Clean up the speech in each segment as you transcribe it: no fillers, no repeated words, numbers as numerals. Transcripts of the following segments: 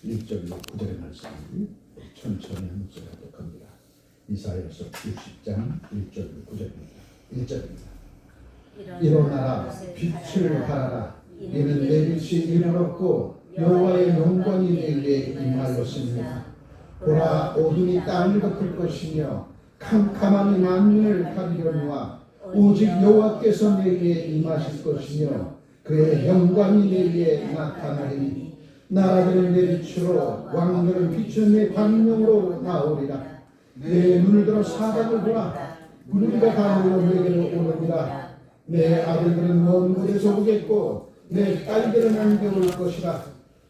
1절 9절의 말씀을 천천히 한 목소리 하도록 합니다. 이사야서 60장 1절 9절입니다. 1절입니다. 일어나라 빛을 발하라. 이는 내 빛이 이르렀고 여호와의 영광이 내게 임하였습니다. 보라, 어둠이 땅을 덮을 것이며 캄캄함이 만민을 가리려니와 오직 여호와께서 내게 임하실 것이며 그의 영광이 내게 나타나리니 나라들은 내 빛으로 왕들은 비추는 내 광명으로 나오리라. 내 눈을 들어 사방을 보라. 무리가 다 모여 내게로 오느니라. 내 아들들은 먼 곳에서 오겠고 내 딸들은 안겨올 것이라.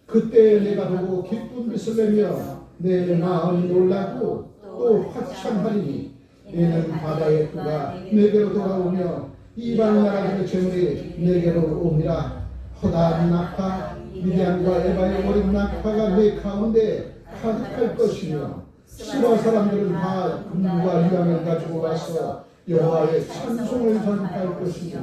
그때 내가 보고 기쁜 빛을 내며 내 마음이 놀라고 또 화창하리니 이는 바다의 푸가 내게로 돌아오며 이방 나라들의 재물이 내게로 오니라. 허다한 낙화 미디안과 에바의 어린 낙화가 내 가운데 가득할 것이며 시바 사람들은 다 금과 유황을 가지고 와서 여호와의 찬송을 전할 것이며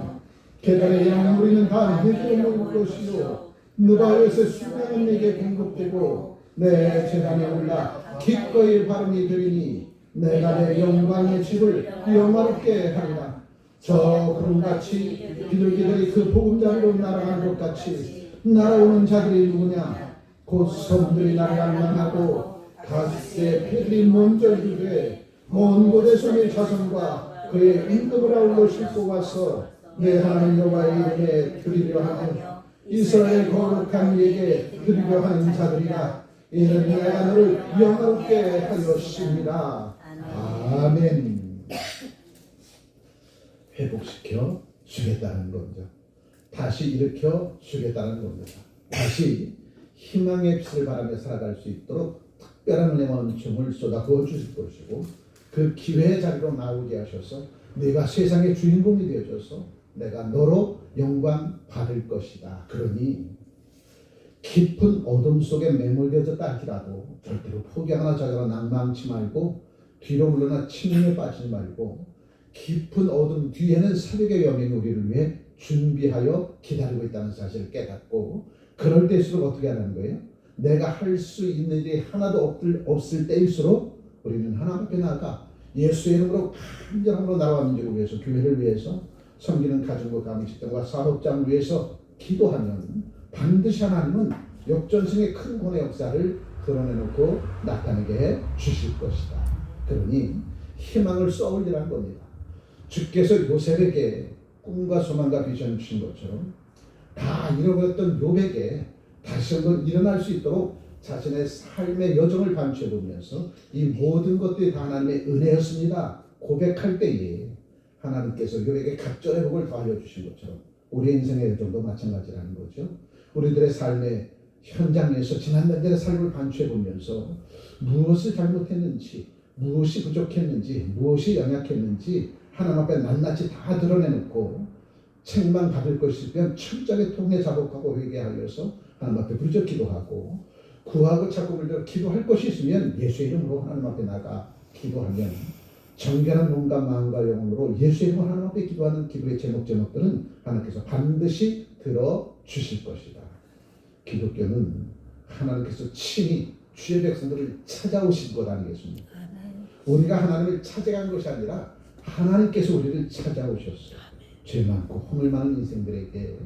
계단의 양무리는 다 내게로 올 것이요 느바요의 수명은 내게 공급되고 내 제단에 올라 기꺼이 발음이 되리니 내가 내 영광의 집을 영화롭게 하리라. 저 구름같이 비둘기들이 그 보금자리로 날아간 것 같이 날아오는 자들이 누구냐? 곧 섬들이 나를 알만하고 갓세 패들이 먼저 이르되 먼 곳에서 내 자손과 그의 임금을 아울러 싣고 와서 내 하나님 여호와의 이름에 드리려 하며 이스라엘 거룩한 이에게 드리려 하는 자들이라. 이는 내가 너를 영화롭게 하였습니다. 아멘. 회복시켜 주겠다는 겁니다. 다시 일으켜 주겠다는 겁니다. 다시 희망의 빛을 바라며 살아갈 수 있도록 특별한 은혜와 은총을 쏟아부어 주실 것이고 그 기회의 자리로 나오게 하셔서 내가 세상의 주인공이 되어줘서 내가 너로 영광 받을 것이다. 그러니 깊은 어둠 속에 매몰되어졌다 할지라도 절대로 포기하거나 자거나 낭망치 말고 뒤로 물러나 침묵에 빠지지 말고 깊은 어둠 뒤에는 새벽의 여명이 우리를 위해 준비하여 기다리고 있다는 사실을 깨닫고 그럴 때일수록 어떻게 하는 거예요? 내가 할 수 있는 일이 하나도 없을 때일수록 우리는 하나님 앞에 나아가 예수의 이름으로 간절함으로 나라와 민족을 위해서 교회를 위해서 섬기는 가정과 가정식당과 사업장을 위해서 기도하면 반드시 하나님은 역전승의 큰 권의 역사를 드러내놓고 나타내게 해 주실 것이다. 그러니 희망을 써올리라는 겁니다. 주께서 요셉에게 꿈과 소망과 비전을 주신 것처럼 다 잃어버렸던 욥에게 다시 한번 일어날 수 있도록 자신의 삶의 여정을 반추해보면서 이 모든 것들이 다 하나님의 은혜였습니다 고백할 때에 하나님께서 욥에게 갑절의 복을 더하여 주신 것처럼 우리 인생의 여정도 마찬가지라는 거죠. 우리들의 삶의 현장에서 지난 날들의 삶을 반추해보면서 무엇을 잘못했는지 무엇이 부족했는지 무엇이 연약했는지 하나님 앞에 낱낱이 다 드러내놓고 책망 받을 것이면 철저하게 통해 자복하고 회개하여서 하나님 앞에 부르짖어 기도하고 구하고 찾고 부르짖어 기도할 것이 있으면 예수의 이름으로 하나님 앞에 나가 기도하면 정결한 몸과 마음과 영혼으로 예수의 이름으로 하나님 앞에 기도하는 기도의 제목들은 하나님께서 반드시 들어주실 것이다. 기독교는 하나님께서 친히 주의 백성들을 찾아오신 것 아니겠습니까? 우리가 하나님을 찾아간 것이 아니라 하나님께서 우리를 찾아오셨어요. 죄 많고 허물 많은 인생들에게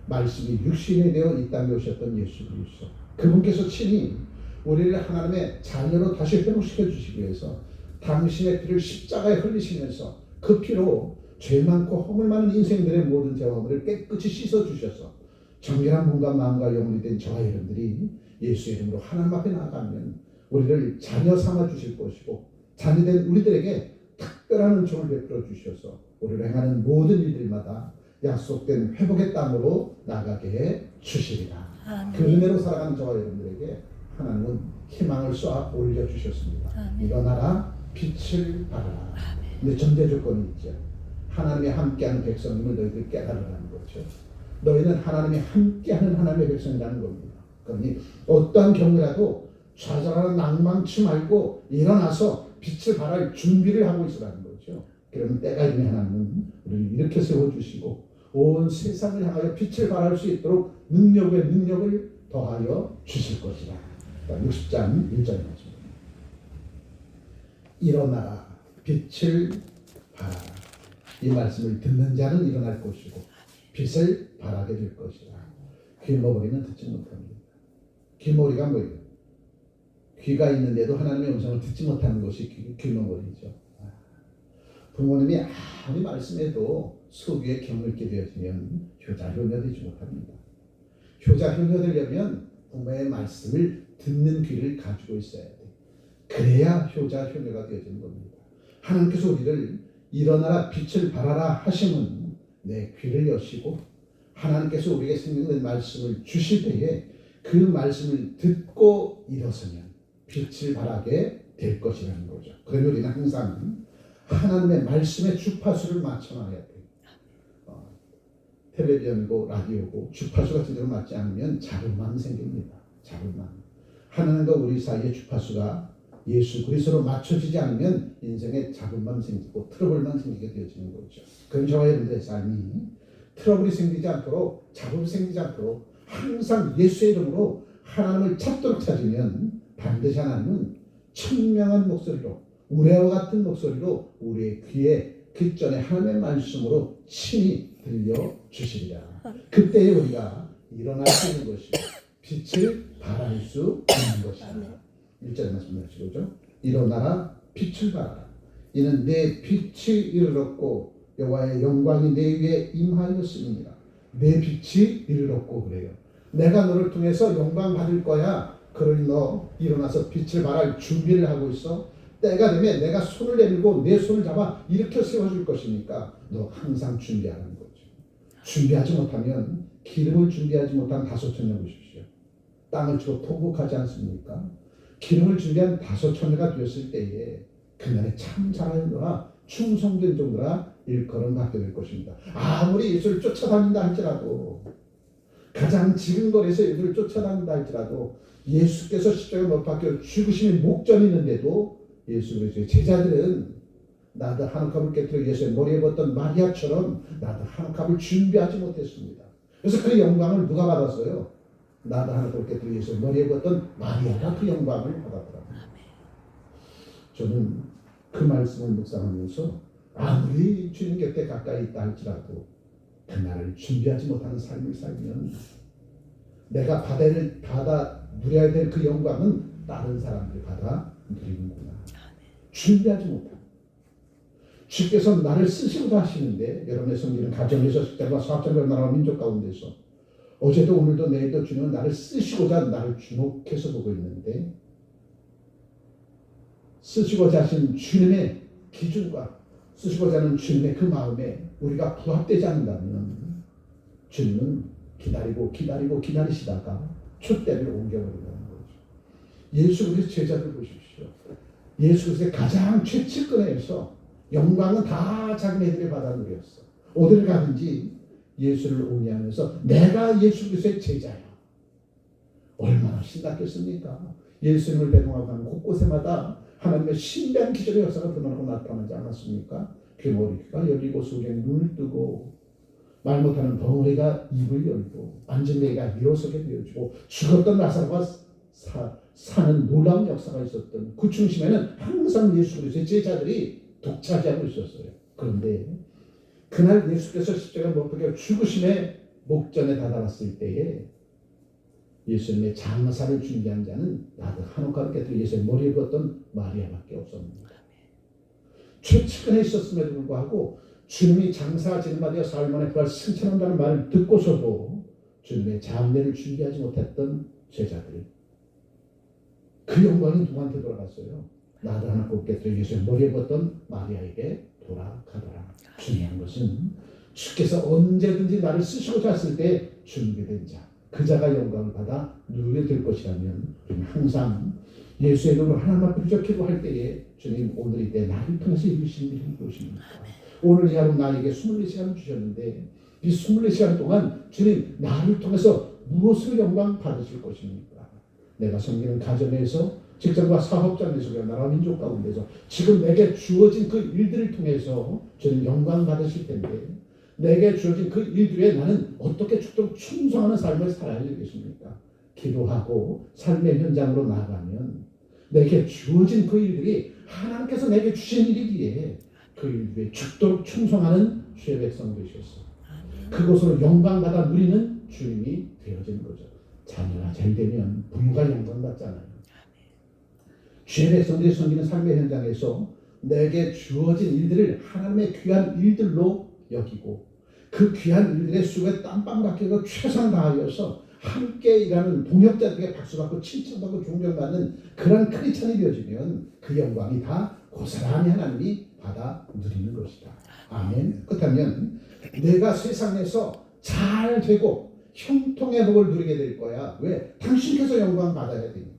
말씀이 육신이 되어 이 땅에 오셨던 예수 그리스도 그분께서 친히 우리를 하나님의 자녀로 다시 회복시켜 주시기 위해서 당신의 피를 십자가에 흘리시면서 그 피로 죄 많고 허물 많은 인생들의 모든 죄와 허물을 깨끗이 씻어 주셔서 정결한 몸과 마음과 영혼이 된 저와 여러분들이 예수의 이름으로 하나님 앞에 나아가면 우리를 자녀 삼아 주실 것이고 자녀된 우리들에게 특별한 은총을 베풀어 주셔서 우리를 행하는 모든 일들마다 약속된 회복의 땅으로 나가게 해 주시리라. 그 은혜로 살아가는 저와 여러분들에게 하나님은 희망을 쏘아 올려주셨습니다. 일어나라 빛을 발하라. 근데 전제 조건이 있죠. 하나님이 함께하는 백성임을 너희들 깨달으라는 거죠. 너희는 하나님이 함께하는 하나님의 백성이라는 겁니다. 그러니 어떠한 경우라도 좌절하는 낭망치 말고 일어나서 빛을 발할 준비를 하고 있으라는 거죠. 그러면 때가 있는 하나님은 우리를 이렇게 세워주시고 온 세상을 향하여 빛을 발할 수 있도록 능력에 능력을 더하여 주실 것이다. 60장 1절에 말씀입니다. 일어나라 빛을 발하라. 이 말씀을 듣는 자는 일어날 것이고 빛을 발하게 될 것이라. 귀머거리는 듣지 못합니다. 귀머거리가 뭐예요? 귀가 있는데도 하나님의 음성을 듣지 못하는 것이 귀머거리죠. 부모님이 아무리 말씀해도 소귀에 경을게 되어지면 효자 효녀되지 못합니다. 효자 효녀되려면 부모의 말씀을 듣는 귀를 가지고 있어야 돼. 그래야 효자 효녀가 되어지는 겁니다. 하나님께서 우리를 일어나라 빛을 발하라 하시면 내 귀를 여시고 하나님께서 우리에게 생명된 말씀을 주실 때에 그 말씀을 듣고 일어서면 빛을 발하게 될 것이라는 거죠. 그러면 우리는 항상 하나님의 말씀에 주파수를 맞춰놔야 돼요. 텔레비전이고 라디오고 주파수가 제대로 맞지 않으면 잡음만 생깁니다. 잡음만. 하나님과 우리 사이의 주파수가 예수 그리스도로 맞춰지지 않으면 인생에 잡음만 생기고 트러블만 생기게 되어지는 거죠. 그럼 저와 여러분들의 삶이 트러블이 생기지 않도록 잡음이 생기지 않도록 항상 예수의 이름으로 하나님을 찾으면 반드시 하나님은 청명한 목소리로 우레와 같은 목소리로 우리의 귀에 귓전에 하나님의 말씀으로 친히 들려주시리라. 그때에 우리가 일어날 수 있는 것이고 빛을 발할 수 있는 것이다. 1절에 말씀하시죠. 일어나라 빛을 발하라. 이는 내 빛이 이르렀고 여호와의 영광이 내 위에 임하였음이니라. 내 빛이 이르렀고 그래요. 내가 너를 통해서 영광 받을 거야. 그러니 너 일어나서 빛을 발할 준비를 하고 있어. 때가 되면 내가 손을 내밀고 내 손을 잡아 일으켜 세워줄 것이니까 너 항상 준비하는 거죠. 준비하지 못하면 기름을 준비하지 못한 다섯 처녀 보십시오. 땅을 치고 통곡하지 않습니까? 기름을 준비한 다섯 처녀가 되었을 때에 그날의 참 자라인도나 충성된 종들아 일컬음 받게 될 것입니다. 아무리 예수를 쫓아다닌다 할지라도 가장 지근거리에서 예수를 쫓아다닌다 할지라도 예수께서 십자가에 못 박혀 죽으심의 목전이 있는데도 예수 그리스도의 제자들은 나도 한 컵을 깨뜨려 예수의 머리에 벗던 마리아처럼 나도 한 컵을 준비하지 못했습니다. 그래서 그 영광을 누가 받았어요? 나도 한 컵을 깨뜨려 예수의 머리에 벗던 마리아가 그 영광을 받았더라고요. 저는 그 말씀을 묵상하면서 아무리 주님 곁에 가까이 있다 할지라도 그날을 준비하지 못하는 삶을 살면 내가 받아 누려야 될 그 영광은 다른 사람들이 받아 누리는구나. 준비하지 못하고 주께서 나를 쓰시고도 하시는데 여러분의 성기는 가정에서 식장과 사업장과 나라와 민족 가운데서 어제도 오늘도 내일도 주님은 나를 쓰시고자 나를 주목해서 보고 있는데 쓰시고자 하신 주님의 기준과 쓰시고자 하는 주님의 그 마음에 우리가 부합되지 않는다면 주님은 기다리시다가 촛대를 옮겨버린다는 거죠. 예수 그리스도 제자들 보십시오. 예수 그리스도의 가장 최측근에서 영광은 다 자기네들이 받아 누렸어. 어디를 가든지 예수를 옹이하면서 내가 예수 그리스도의 제자야. 얼마나 신났겠습니까? 예수님을 대동하고 가는 곳곳에마다 하나님의 신비한 기적의 역사가 드러나고 나타나지 않았습니까? 귀머리가 열리고 속에 눈을 뜨고 말 못하는 벙어리가 입을 열고 앉은 매가 일어서게 되어지고 죽었던 나사로가 사는 놀라운 역사가 있었던 그 중심에는 항상 예수 그리스도의 제자들이 독차지하고 있었어요. 그런데 그날 예수께서 십자가에 못 박혀 죽으심의 목전에 다다랐을 때에 예수님의 장사를 준비한 자는 나도 한옥가를 깨뜨려 예수의 머리에 걷던 마리아밖에 없었습니다. 최측근에 있었음에도 불구하고 주님이 장사 진마되어 사흘 만에 부활 승천한다는 말을 듣고서도 주님의 장례를 준비하지 못했던 제자들, 그 영광이 누구한테 돌아갔어요? 나도 하나 곱게 예수의 머리에 걷던 마리아에게 돌아가더라. 중요한 것은 주께서 언제든지 나를 쓰시고자 했을 때 준비된 자, 그 자가 영광을 받아 누리게 될 것이라면 우리는 항상 예수의 이름으로 하나님 앞에 부족해도 할 때에 주님 오늘 이때 나를 통해서 이루신 일이 무엇입니까? 오늘 이 하루 나에게 24시간을 주셨는데 이 24시간 동안 주님 나를 통해서 무엇을 영광 받으실 것입니까? 내가 섬기는 가정에서 직장과 사업장에서 나라 민족 가운데서 지금 내게 주어진 그 일들을 통해서 주님 영광 받으실 텐데 내게 주어진 그 일들에 나는 어떻게 죽도록 충성하는 삶을 살아야 되겠습니까? 기도하고 삶의 현장으로 나가면 내게 주어진 그 일들이 하나님께서 내게 주신 일이기에 그 일들에 죽도록 충성하는 주의 백성 되셨어. 그것으로 영광받아 누리는 주님이 되어진 거죠. 자녀가 잘 되면 부모가 영광받잖아요. 주의 백성들이 섬기는 삶의 현장에서 내게 주어진 일들을 하나님의 귀한 일들로 여기고 그 귀한 일들의 수고에 땀방 박혀서 최선을 다하여서 함께 일하는 동역자들에게 박수받고 칭찬받고 존경받는 그런 크리스찬이 되어지면 그 영광이 다 고스란히 하나님이 받아 누리는 것이다. 아멘. 그렇다면 내가 세상에서 잘 되고 형통의 복을 누리게 될 거야. 왜? 당신께서 영광 받아야 되니까.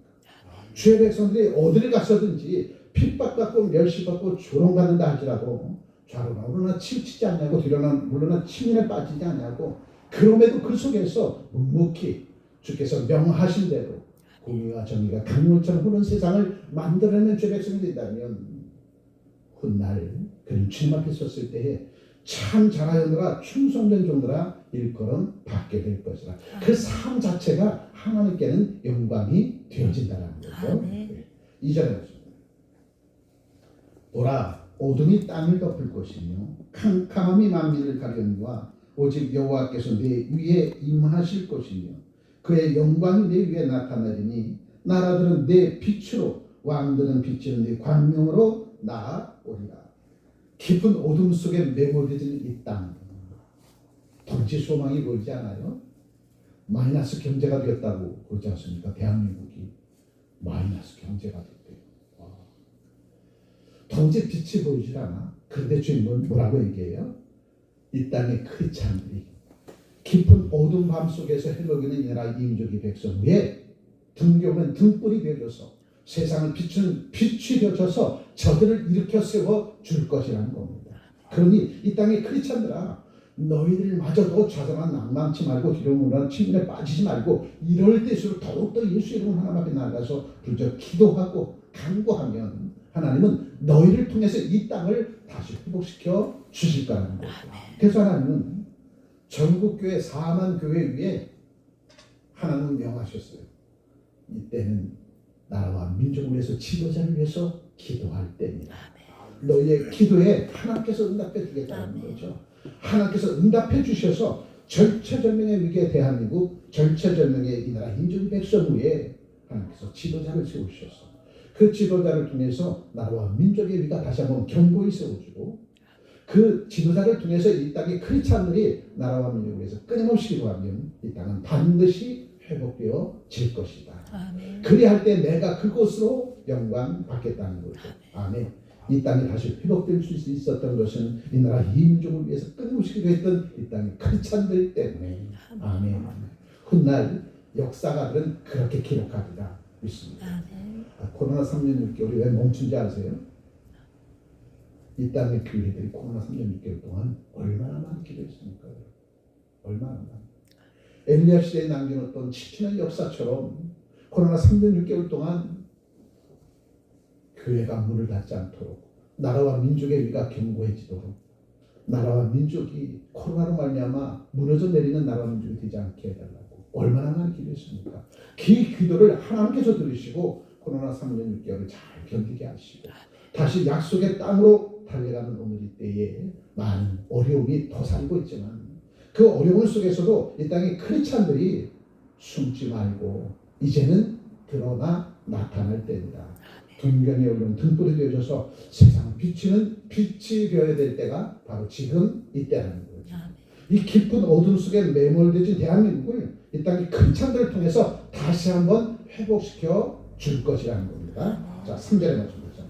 주의 백성들이 어디를 가서든지 핍박받고 멸시받고 조롱받는다 할지라도 좌로나 우로나 치우치지 않냐고 뒤로나 물러나 침륜에 빠지지 않냐고 그럼에도 그 속에서 묵묵히 주께서 명하신 대로 공의와 정의가 강물처럼 흐르는 세상을 만들어내는 주의 백성이 된다면 훗날 그는 주님 앞에 섰을 때에 참 잘하였노라 충성된 종들아 일컬음 받게 될 것이라. 그 삶 자체가 하나님께는 영광이 되어진다는 거죠. 네. 2절에 보십니다. 보라 어둠이 땅을 덮을 것이며 캄캄함이 만민을 가리우니와 오직 여호와께서 내 위에 임하실 것이며 그의 영광이 내 위에 나타나리니 나라들은 내 빛으로 왕들은 비치는 내 광명으로 나아오리라. 깊은 어둠 속에 매몰되어진 이 땅 덩치 소망이 보이지 않아요? 마이너스 경제가 되었다고 그러지 않습니까? 대한민국이 마이너스 경제가 됐대요. 덩치 빛이 보이질 않아. 그런데 주님은 뭐라고 얘기해요? 이 땅의 크리스찬들이 깊은 어두운 밤 속에서 헤매기는 이 나라 이민족의 백성 위에 등겨오는 등불이 되어져서 세상을 비추는 빛이 되어져서 저들을 일으켜 세워 줄 것이라는 겁니다. 그러니 이 땅의 크리스찬들아 너희들마저도 좌절한 낭망치 말고 뒤로무는 침륜에 빠지지 말고 이럴 때일수록 더욱더 예수 이름 하나밖에 나가서 부르짖어 기도하고 간구하면 하나님은 너희를 통해서 이 땅을 다시 회복시켜 주실 거라는 거죠. 그래서 하나님은 전국교회 4만 교회 위에 하나님은 명하셨어요. 이때는 나라와 민족을 위해서 지도자를 위해서 기도할 때입니다. 너희의 기도에 하나님께서 응답해 주겠다는 거죠. 하나님께서 응답해 주셔서 절체절명의 위기에 대한민국 절체절명의 이 나라 인종 백성 위에 하나님께서 지도자를 세우셔서 그 지도자를 통해서 나라와 민족의 위가 다시 한번 견고히 세워주고 그 지도자를 통해서 이 땅의 크리스찬들이 나라와 민족을 위해서 끊임없이 기도하면 이 땅은 반드시 회복되어질 것이다. 아멘. 그리할 때 내가 그곳으로 영광 받겠다는 거죠. 아멘. 이 땅이 다시 회복될 수 있었던 것은 이 나라 이민족을 위해서 끊임없이 기도했던 이 땅의 크리스찬들 때문에. 아멘. 훗날 역사가들은 그렇게 기록하리라 믿습니다. 코로나 3년 6개월이 왜 멈춘지 아세요? 이 땅의 교회들이 코로나 3년 6개월 동안 얼마나 많이 기도했습니까? 얼마나 많이. 엘리야 시대에 남겨놓던 지키는 역사처럼 코로나 3년 6개월 동안 교회가 문을 닫지 않도록 나라와 민족의 위가 견고해지도록 나라와 민족이 코로나로 말미암아 무너져 내리는 나라와 민족이 되지 않게 해달라고 얼마나 많이 기도했습니까? 그 기도를 하나님께서 들으시고 코로나 3년 6개월을 잘 견디게 하시고 다시 약속의 땅으로 달려가는 오늘 이때에 많은 어려움이 도사리고 있지만 그 어려움 속에서도 이 땅의 크리스찬들이 숨지 말고 이제는 드러나 나타날 때입니다. 등변에 올라온 등불이 되어져서 세상을 비치는 빛이 되어야 될 때가 바로 지금 이때라는 거죠. 이 깊은 어둠 속에 매몰되진 대한민국을 이 땅의 크리스찬들을 통해서 다시 한번 회복시켜 줄 것이라는 겁니다. 자, 3절에 말씀드리죠.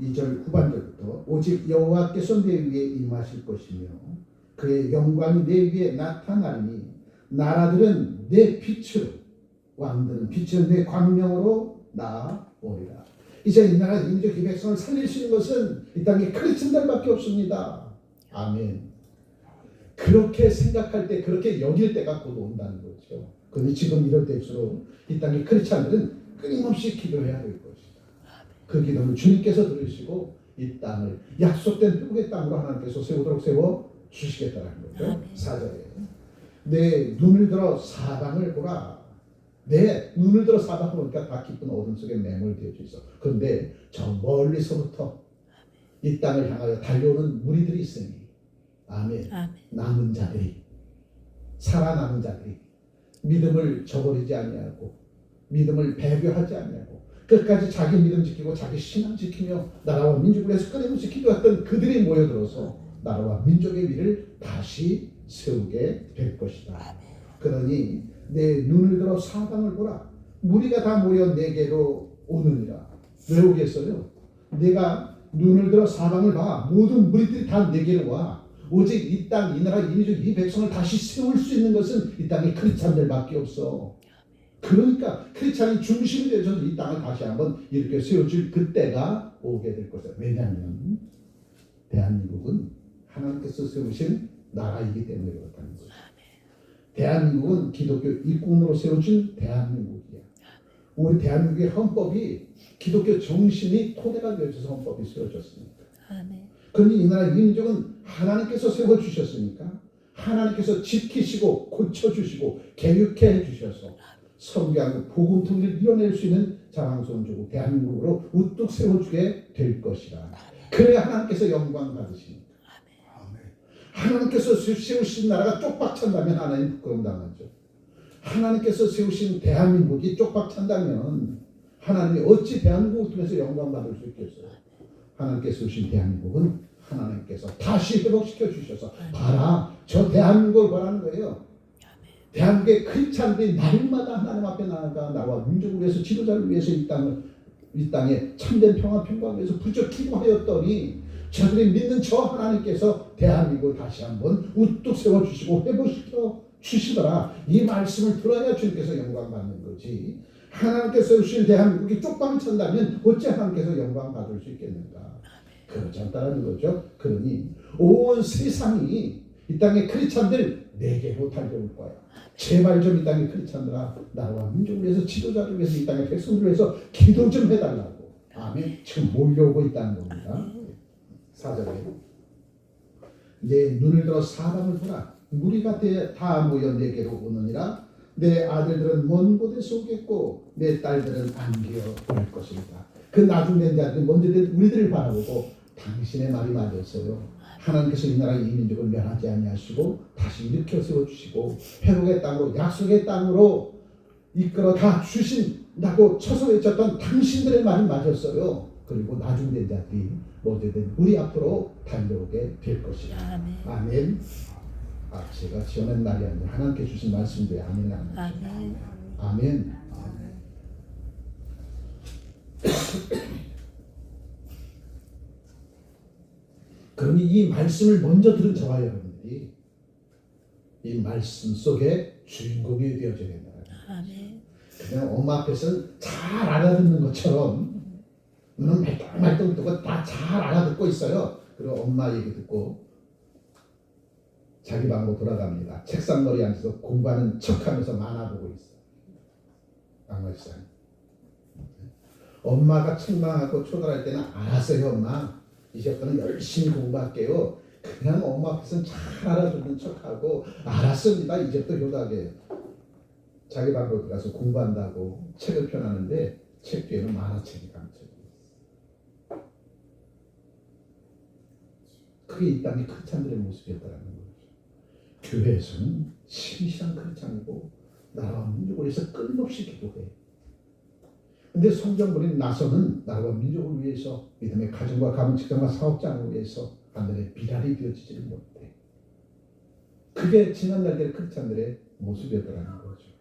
2절 후반절부터 오직 여호와께서 내 위에 임하실 것이며 그의 영광이 내 위에 나타나리니 나라들은 내 빛으로 왕들은 빛은 내 광명으로 나아오리라. 이제 이 나라 민족 이 백성을 살릴 수 있는 것은 이 땅의 크리스천들밖에 없습니다. 아멘. 그렇게 생각할 때 그렇게 여길 때가 곧 온다는 거죠. 그런데 지금 이럴 때일수록 이 땅의 크리스천들은 끊임없이 기도해야 될 것이다. 그 기도를 주님께서 들으시고 이 땅을 약속된 회복의 땅으로 하나님께서 세우도록 세워 주시겠다는 거죠. 4절에 내 눈을 들어 사방을 보라. 내 눈을 들어 사방을 보니까 다 깊은 어둠 속에 매몰되어져 있어. 그런데 저 멀리서부터 이 땅을 향하여 달려오는 무리들이 있으니 아멘. 아멘. 남은 자들이, 살아남은 자들이 믿음을 저버리지 아니하고 믿음을 배교하지 아니하고 끝까지 자기 믿음 지키고 자기 신앙 지키며 나라와 민족을 위해서 끊임없이 기도했던 그들이 모여들어서 나라와 민족의 위를 다시 세우게 될 것이다. 그러니 내 눈을 들어 사방을 보라. 무리가 다 모여 내게로 오느니라. 왜 오겠어요? 내가 눈을 들어 사방을 봐. 모든 무리들이 다 내게로 와. 오직 이 땅, 이 나라, 이 민족, 이 백성을 다시 세울 수 있는 것은 이 땅의 크리스찬들밖에 없어. 그러니까 크리스찬이 중심이 되어서 이 땅을 다시 한번 이렇게 세워줄 그때가 오게 될 것이다. 왜냐하면 대한민국은 하나님께서 세우신 나라이기 때문에 그렇다는 거죠. 대한민국은 기독교 일꾼으로 세워진 대한민국이야. 우리 대한민국의 헌법이 기독교 정신이 토대가 되어져서 헌법이 세워졌으니까. 그러니 이 나라 이 민족은 하나님께서 세워주셨으니까 하나님께서 지키시고 고쳐주시고 개육해 주셔서 선교하고 복음통일을 이뤄낼 수 있는 자랑스러운 조국 대한민국으로 우뚝 세워주게 될 것이라. 그래야 하나님께서 영광 받으십니다. 하나님께서 세우신 나라가 쪽박찬다면 하나님 부끄러움 당하죠. 하나님께서 세우신 대한민국이 쪽박찬다면 하나님이 어찌 대한민국을 통해서 영광 받을 수 있겠어요? 하나님께서 세우신 대한민국은 하나님께서 다시 회복시켜 주셔서 봐라, 저 대한민국을 보라는 거예요. 대한민국의 크리스찬들이 날마다 하나님 앞에 나아가 나와 민족을 위해서 지도자를 위해서 이 땅에 참된 평화 평강을 위해서 부쩍 기도하였더니 저들이 믿는 저 하나님께서 대한민국을 다시 한번 우뚝 세워주시고 회복시켜 주시더라. 이 말씀을 들어야 주님께서 영광 받는 거지. 하나님께서 세우신 대한민국이 쪽방을 찬다면 어찌 하나님께서 영광 받을 수 있겠는가? 그렇지 않다는 거죠. 그러니 온 세상이 이 땅의 크리스찬들 내게로 달려올 거야. 제발 좀 이 땅의 크리스찬들아, 나라와 민족을 위해서 지도자를 위해서 이 땅의 백성들을 위해서 기도 좀 해달라고. 아멘. 지금 몰려오고 있다는 겁니다. 4절에 내 눈을 들어 사방을 보라. 무리가 다 모여 내게로 오느니라. 내 아들들은 먼 곳에서 오겠고 내 딸들은 안기어 올 것입니다. 그 나중된 자들이 먼저 우리들을 바라보고 당신의 말이 맞았어요. 하나님께서 이 나라 이 민족을 멸하지 아니하시고 다시 일으켜 세워주시고 회복의 땅으로 약속의 땅으로 이끌어 다 주신다고 쳐서 외쳤던 당신들의 말이 맞았어요. 그리고 나중된 자들이 모두들 우리 앞으로 달려오게 될 것이다. 아멘. 제가 지어낸 말이 아니라 하나님께 주신 말씀들이 아멘. 아멘. 아멘. 그러니 이 말씀을 먼저 들은 저와 여러분들이 이 말씀 속에 주인공이 되어져야 된다. 그냥 엄마 앞에서는 잘 알아듣는 것처럼 눈은 말똥말똥 뜨고 다 잘 알아듣고 있어요. 그리고 엄마 얘기 듣고 자기 방으로 돌아갑니다. 책상머리에 앉아서 공부하는 척하면서 만화 보고 있어요. 양말상. 엄마가 책망하고 초달할 때는 알았어요, 엄마. 이제부터는 열심히 공부할게요. 그냥 엄마 앞에서는 잘 알아듣는 척하고 알았습니다. 이제부터 효도하게. 자기 방으로 들어가서 공부한다고 책을 펴놨는데 책 뒤에는 만화책이 감춰져 있어요. 그게 이 땅의 크리스찬들의 모습이었다는 거죠. 교회에서는 신실한 크리스찬이고 나라와 민족을 위해서 끊임없이 기도해. 근데 성경군인 나서는 나라와 민족을 위해서 믿음의 가정과 가문, 직장과 사업장을 위해서 하늘의 비랄이 되어지지를 못해. 그게 지난 날들의 크리스찬들의 모습이었다는 거죠.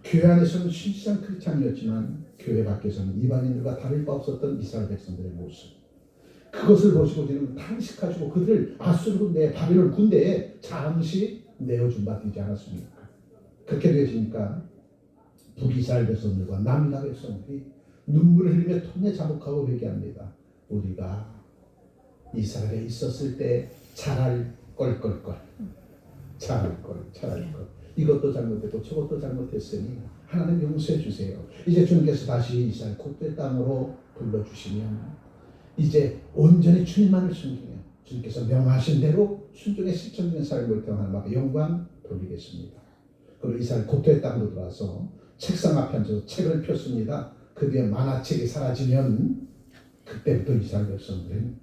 교회 안에서는 신실한 크리스찬이었지만 교회 밖에서는 이방인들과 다를 바 없었던 이스라엘 백성들의 모습. 그것을 보시고 지금 탄식하시고 그들을 아수르 군대, 바벨론 군대에 잠시 내어준 바 되지 않았습니까? 그렇게 되어지니까 북이스라엘 백성들과 남이나 백성들이 눈물을 흘리며 통에 자복하고 회개합니다. 우리가 이스라엘에 있었을 때 잘할 걸 잘할 걸 이것도 잘못했고 저것도 잘못했으니 하나님 용서해 주세요. 이제 주님께서 다시 이스라엘 국대 땅으로 불러주시면 이제 온전히 주님만을 숨기며 주님께서 명하신 대로 순종의 실천된 삶을 통하는 영광 돌리겠습니다. 그리고 이스라엘 고토의 땅으로 들어와서 책상 앞에 앉아서 책을 폈습니다. 그 뒤에 만화책이 사라지면 그때부터 이스라엘 백성들은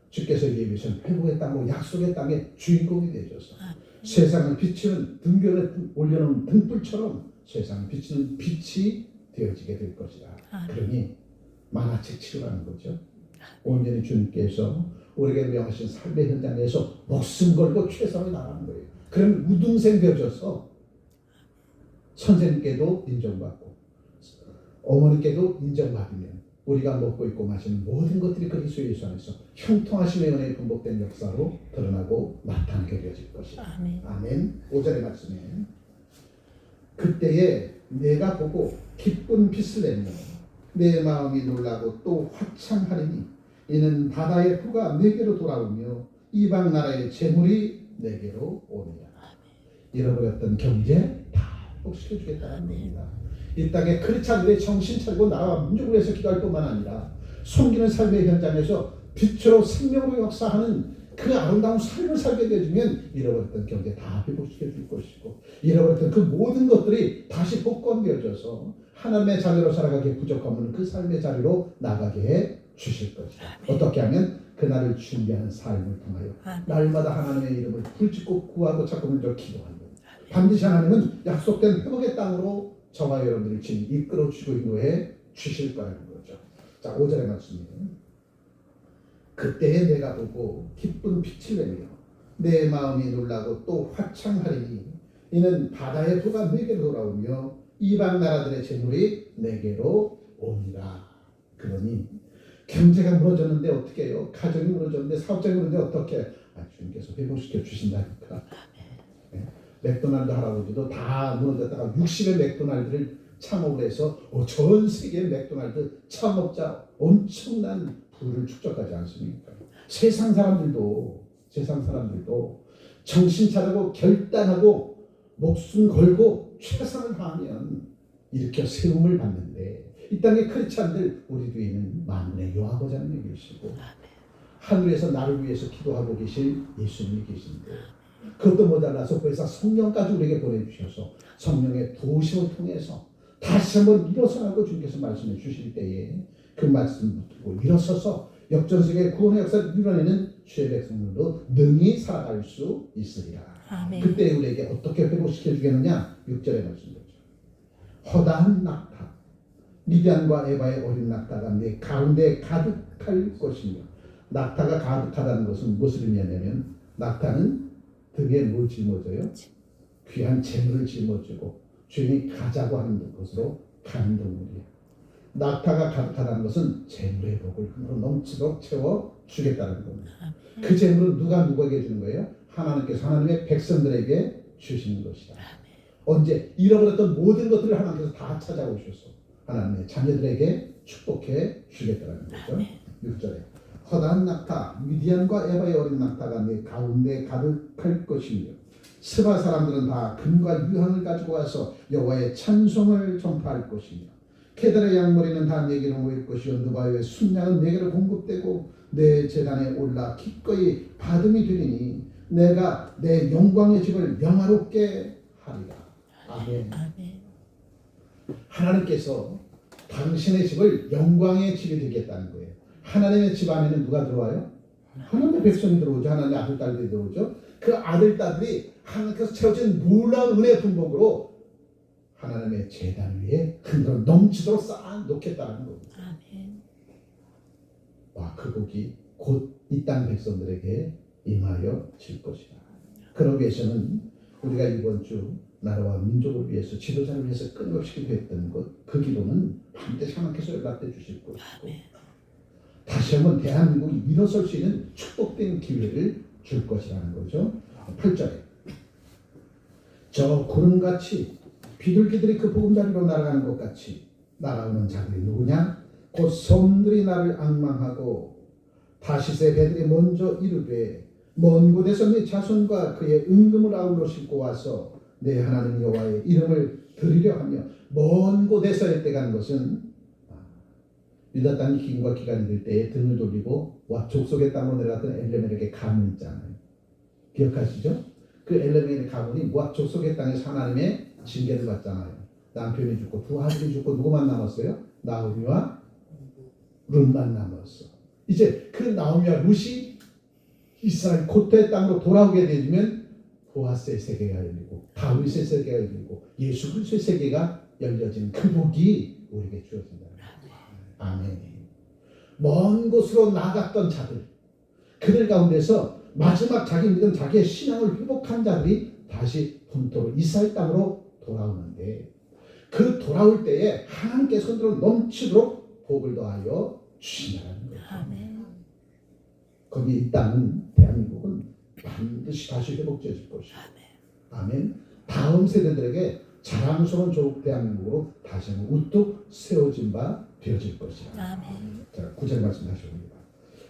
주께서 예비하신 회복의 땅으로 약속의 땅의 주인공이 되셔서 세상을 비추는 등변에 올려놓은 등불처럼 세상을 비추는 빛이 되어지게 될 것이다. 그러니 만화책 치료라는 거죠. 온전히 주님께서 우리에게 명하신 삶의 현장에서 목숨 걸고 최선을 다하는 거예요. 그럼 우등생 되어져서 선생님께도 인정받고 어머니께도 인정받으면 우리가 먹고 있고 마시는 모든 것들이 그리스도 예수 안에서 형통하심의 은혜에 분복된 역사로 드러나고 나타나게 되어질 것이다. 아멘. 5절의 말씀에 그때에 내가 보고 기쁜 빛을 내며 내 마음이 놀라고 또 화창하리니 이는 바다의 후가 내게로 돌아오며 이방 나라의 재물이 내게로 오리라. 잃어버렸던 경제 다 회복시켜 주겠다는 겁니다. 이 땅에 크리스찬들의 정신 차리고 나라와 민족을 위해서 기도할 뿐만 아니라 숨기는 삶의 현장에서 빛으로 생명으로 역사하는 그 아름다운 삶을 살게 되어지면 잃어버렸던 경제 다 회복시켜 줄 것이고 잃어버렸던 그 모든 것들이 다시 복권되어져서 하나님의 자녀로 살아가기에 부족하면 그 삶의 자리로 나가게 해 주실 것이다. 어떻게 하면 그날을 준비하는 삶을 통하여 날마다 하나님의 이름을 불짓고 구하고 찾고 먼저 기도하는 겁니다. 반드시 하나님은 약속된 회복의 땅으로 저와 여러분들을 지금 이끌어 주시고 인도해 주실 거라는 거죠. 자, 5절의 말씀입니다. 그때에 내가 보고 기쁜 빛을 내며 내 마음이 놀라고 또 화창하리니 이는 바다의 후가 내게로 돌아오며 이방 나라들의 재물이 내게로 옵니다. 그러니 경제가 무너졌는데 어떻게 해요? 가정이 무너졌는데 사업장이 무너졌는데 어떻게 해요? 주님께서 회복시켜 주신다니까. 맥도날드 할아버지도 다 무너졌다가 60의 맥도날드를 창업을 해서 전 세계의 맥도날드 창업자 엄청난 부를 축적하지 않습니까? 세상 사람들도 정신 차리고 결단하고 목숨 걸고 최선을 다하면 일으켜 세움을 받는데 이 땅의 크리스찬들 우리 뒤에는 만군의 여호와 하나님이 계시고 하늘에서 나를 위해서 기도하고 계실 예수님이 계신데 그것도 모자라서 그래서 성령까지 우리에게 보내주셔서 성령의 도우심을 통해서 다시 한번 일어서라고 주님께서 말씀해 주실 때에 그 말씀 듣고 일어서서 역전세계 구원의 역사를 이뤄내는 주의 백성들도 능히 살아갈 수 있으리라. 아멘. 그때 우리에게 어떻게 회복시켜 주겠느냐? 6절의 말씀이죠. 허다한 낙타 미디안과 에바의 어린 낙타가 내 가운데 가득할 것이며 낙타가 가득하다는 것은 무엇을 의미하냐면 낙타는 등에 뭘 짊어져요? 귀한 재물을 짊어지고 주인이 가자고 하는 것으로 가는 동물이에요. 낙타가 가득하다는 것은 재물의 복을 힘으로 넘치도록 채워주겠다는 겁니다. 그 재물은 누가 누구에게 주는 거예요? 하나님께서 하나님의 백성들에게 주시는 것이다. 언제? 잃어버렸던 모든 것들을 하나님께서 다 찾아오셔서 하나님의 자녀들에게 축복해 주겠다는 거죠. 6절에 허다한 낙타 미디안과 에바의 어린 낙타가 내 가운데 가득할 것이며 스바 사람들은 다 금과 유황을 가지고 와서 여호와의 찬송을 전파할 것이며 케달의 양머리는 다 내게로 모일 것이요 느바요의 순양은 내게로 공급되고 내 제단에 올라 기꺼이 받음이 되리니 내가 내 영광의 집을 영화롭게 하리라. 아멘. 하나님께서 당신의 집을 영광의 집이 되겠다는 거예요. 하나님의 집 안에는 누가 들어와요? 하나님의 백성이 들어오죠. 하나님의 아들, 딸들이 들어오죠. 그 아들, 딸들이 하나님께서 채워진 놀라운 은혜 분복으로 하나님의 제단 위에 흔들어 넘치도록 쌓아 놓겠다는 겁니다. 아멘. 와, 그 복이 곧 이 땅 백성들에게 임하여 질 것이다. 그러기 위해서는 우리가 이번 주 나라와 민족을 위해서 지도자를 위해서 끊임없이 기도했던 것, 그 기도는 반드시 하나님께서 연락해 주실 것이고 다시 한번 대한민국이 일어설 수 있는 축복된 기회를 줄 것이라는 거죠. 8절에 저 구름같이 비둘기들이 그 보금자리로 날아가는 것 같이 날아오는 자들이 누구냐? 곧 섬들이 나를 앙망하고 다시세 배들이 먼저 이르되 먼 곳에서 네 자손과 그의 은금을 아울러 싣고 와서 내 하나님 여호와의 이름을 드리려 하며 먼 곳에서 했대가는 것은 유다 땅이 기근과 기간이 될 때에 등을 돌리고 족속의 땅으로 내려갔던 엘레멜에게 가문 있잖아요. 기억하시죠? 그 엘레멘의 가문이 모압 족속의 땅에서 하나님의 징계를 받잖아요. 남편이 죽고 두 아들이 죽고 누구만 남았어요? 나오미와 룻만 남았어. 이제 그 나오미와 룻이 이스라엘 고토의 땅으로 돌아오게 되면 보아스의 세계가 열리고 다윗의 세계가 열리고 예수 그리스도의 세계가 열려진 그 복이 우리에게 주어진다. 아멘. 먼 곳으로 나갔던 자들, 그들 가운데서 마지막 자기 믿음, 자기의 신앙을 회복한 자들이 다시 본토로 이스라엘 땅으로 돌아오는데, 그 돌아올 때에 하나님께 손들어 넘치도록 복을 더하여 주신다는 거예요. 거기 이 땅은, 대한민국은 반드시 다시 회복되어질 것이고, 아멘. 다음 세대들에게 자랑스러운 조국 대한민국으로 다시 한번 우뚝 세워진 바 되어질 것이다. 아멘. 자, 9절 말씀하십니다.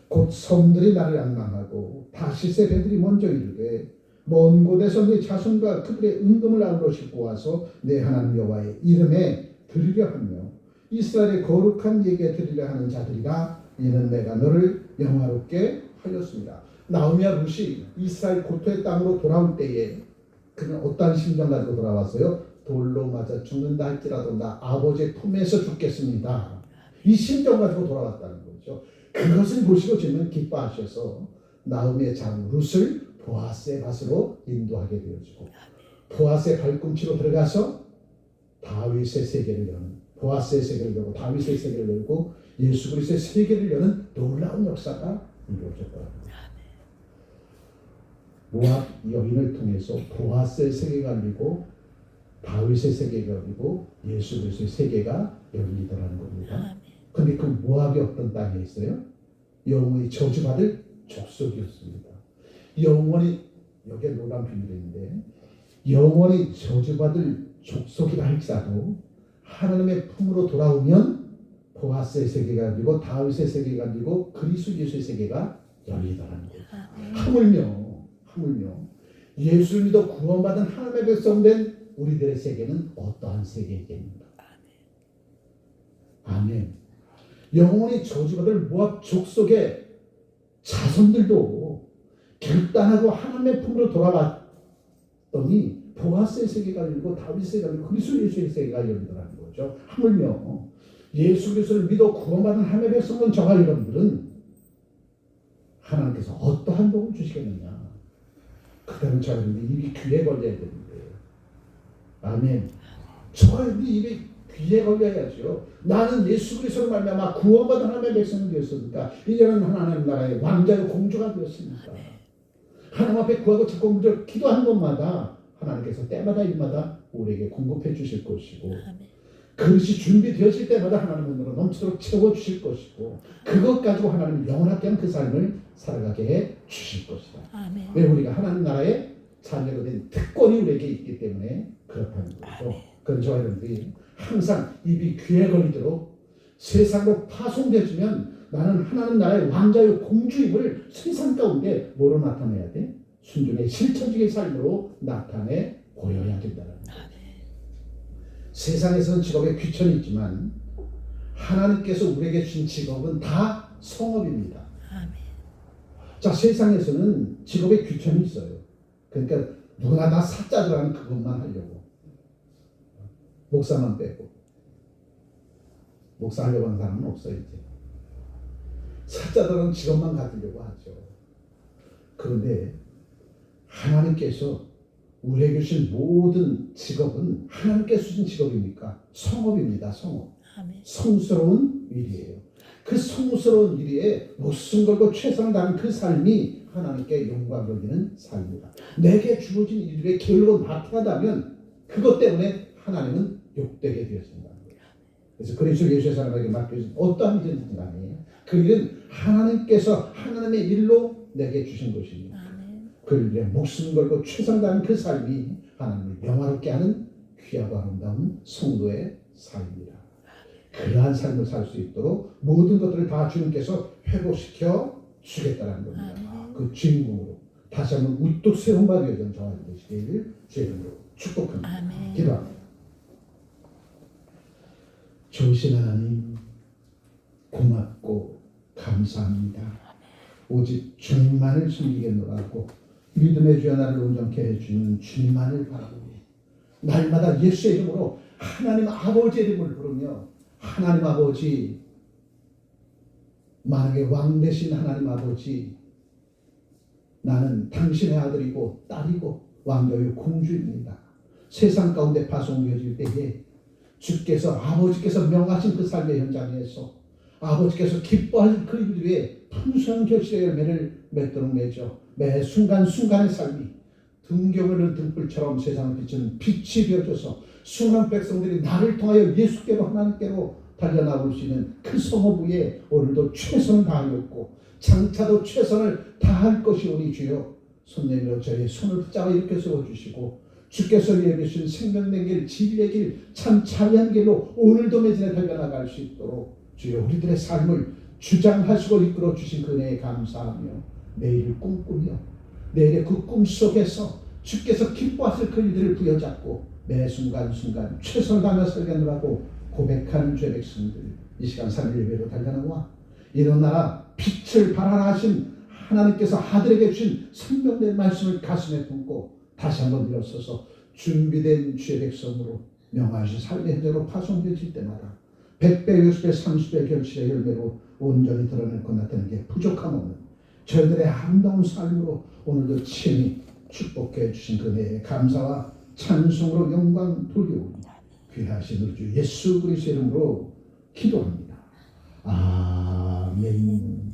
곧 섬들이 나를 앙망하고 다시세 배들이 먼저 이르되 먼 곳에서 네 자손과 그들의 은금을 아우러 싣고 와서 내 하나님 여호와의 이름에 드리려 하며 이스라엘의 거룩한 예에 드리려 하는 자들이라. 이는 내가 너를 영화롭게 하였습니다. 나오미와 룻이 이스라엘 고토의 땅으로 돌아올 때에 그는 어떠한 심정 가지고 돌아왔어요? 돌로 맞아 죽는다 할지라도 나 아버지의 품에서 죽겠습니다. 이 심정 가지고 돌아왔다는 거죠. 그것을 보시고 주님은 기뻐하셔서 나오미의 장 룻을 보아스의 밭으로 인도하게 되어지고, 보아스의 발꿈치로 들어가서 다윗의 세계를 여는, 보아스의 세계를 열고 다윗의 세계를 열고 예수 그리스도의 세계를 여는 놀라운 역사가 이루어졌다. 모압 여인을 통해서 보아스의 세계가 열리고 다윗의 세계가 열리고 예수 그리스도의 세계가 열리더라는 겁니다. 근데 그 모압이 어떤 땅에 있어요? 영원히 저주받을 족속이었습니다. 영원히, 여기에 놀라운 비밀이 있는데, 영원히 저주받을 족속이라 할지라도 하나님의 품으로 돌아오면 보아스의 세계가 열리고 다윗의 세계가 열리고 그리스도 예수의 세계가 열리더라는 거예요. 하물며 예수를 믿어 구원받은 하나님의 백성된 우리들의 세계는 어떠한 세계이겠는가? 아멘. 영원히 저주받을 모압 족속의 자손들도 결단하고 하나님의 품으로 돌아왔더니 보아스의 세계가 열리고 다윗의 세계가 열리고 그리스도 예수의 세계가 열리더라는 거죠. 하물며 예수 그리스도를 믿어 구원받은 하나님의 백성된 저와 여러분들은 하나님께서 어떠한 복을 주시겠느냐? 그다음에 저와 여러분들이 입이 귀에 걸려야 되는데, 아멘. 저와 여러분들이 입이 귀에 걸려야죠. 나는 예수 그리스도로 말미암아 구원받은 하나님의 백성이 되었으니까 이제는 하나님 나라의 왕자요 공주가 되었습니다. 하나님 앞에 구하고 찾고 기도하는 것마다 하나님께서 때마다 일마다 우리에게 공급해 주실 것이고, 그것이 준비되었을 때마다 하나님은 너로 넘치도록 채워주실 것이고, 그것 가지고 하나님은 영원하게 하는 그 삶을 살아가게 해 주실 것이다. 아멘. 왜? 우리가 하나님 나라의 자녀로 된 특권이 우리에게 있기 때문에 그렇다는 거죠. 그런 저와 여러분들이 항상 입이 귀에 걸리도록 세상으로 파송되어지면 나는 하나님 나라의 왕자요 공주임을 세상 가운데 뭐로 나타내야 돼? 순종의 실천적인 삶으로 나타내 보여야 된다는 거예요. 세상에서는 직업에 귀천이 있지만 하나님께서 우리에게 주신 직업은 다 성업입니다. 자, 세상에서는 직업에 귀천이 있어요. 그러니까 누구나 다 사자 들어가는 그것만 하려고, 목사만 빼고. 목사 하려고 하는 사람은 없어요. 이제 사자 들어가는 직업만 가지려고 하죠. 그런데 하나님께서 우리에게 주신 모든 직업은 하나님께서 주신 직업입니까? 성업입니다. 성업. 성스러운 일이에요. 그 성스러운 일에 목숨 걸고 최선을 다하는 그 삶이 하나님께 영광 돌리는 삶입니다. 내게 주어진 일에 게을르고 나태하다면 그것 때문에 하나님은 욕되게 되었습니다. 그래서 그리스도 예수의 사람에게 맡겨진 어떠한 일이든 간에 그 일은 하나님께서 하나님의 일로 내게 주신 것입니다. 그 일에 목숨 걸고 최선을 다하는 그 삶이 하나님을 영화롭게 하는 귀하고 아름다운 성도의 삶입니다. 그러한 삶을 살 수 있도록 모든 것들을 다 주님께서 회복시켜 주겠다는 겁니다. 그 주인공으로 다시 한번 우뚝 세운 바 되어진 저와 되시기를 주의 이름으로 축복합니다. 기도합니다. 좋으신 하나님, 고맙고 감사합니다. 오직 주님만을 섬기겠노라고 믿음의 주 하나를 온전케 해주는 주님만을 바라보니 날마다 예수의 이름으로 하나님 아버지의 이름을 부르며 하나님 아버지, 만약에 왕 되신 하나님 아버지, 나는 당신의 아들이고 딸이고 왕자의 공주입니다. 세상 가운데 파송되어질 때에 주께서 아버지께서 명하신 그 삶의 현장에서 아버지께서 기뻐하실 그 일 위에 풍성한 결실의 열매를 맺도록 맺어 매 순간순간의 삶이 등경을 흐르는 등불처럼 세상을 비추는 빛이 되어져서 수많은 백성들이 나를 통하여 예수께로 하나님께로 달려나올 수 있는 그 성업 위에 오늘도 최선을 다하였고 장차도 최선을 다할 것이오니 주여 손님으로 저의 손을 붙잡아 이렇게 세워주시고 주께서 예비하신 생명된 길, 진리의 길, 참 자유한 길로 오늘도 매진에 달려나갈 수 있도록 주여 우리들의 삶을 주장하시고 이끌어 주신 그 은혜에 감사하며 내일을 꿈꾸며 내일의 그 꿈 속에서 주께서 기뻐하실 그 일들을 부여잡고 매 순간순간 최선을 다하며 살겠노라고 고백하는 주의 백성들, 이 시간 3일 예배로 달려나와 일어나라 빛을 발하라 하신 하나님께서 아들에게 주신 생명된 말씀을 가슴에 품고 다시 한번 일어서서 준비된 주의 백성으로 명하신 삶의 현장으로 파송되어질 때마다 100배, 60배, 30배 결실의 열매로 온전히 드러내고 나타나는 게 부족함 없는 저희들의 아름다운 삶으로 오늘도 친히 축복해 주신 그 은혜에 감사와 찬송으로 영광 돌리오니 귀하신 우리 주 예수 그리스도의 이름으로 기도합니다. 아멘.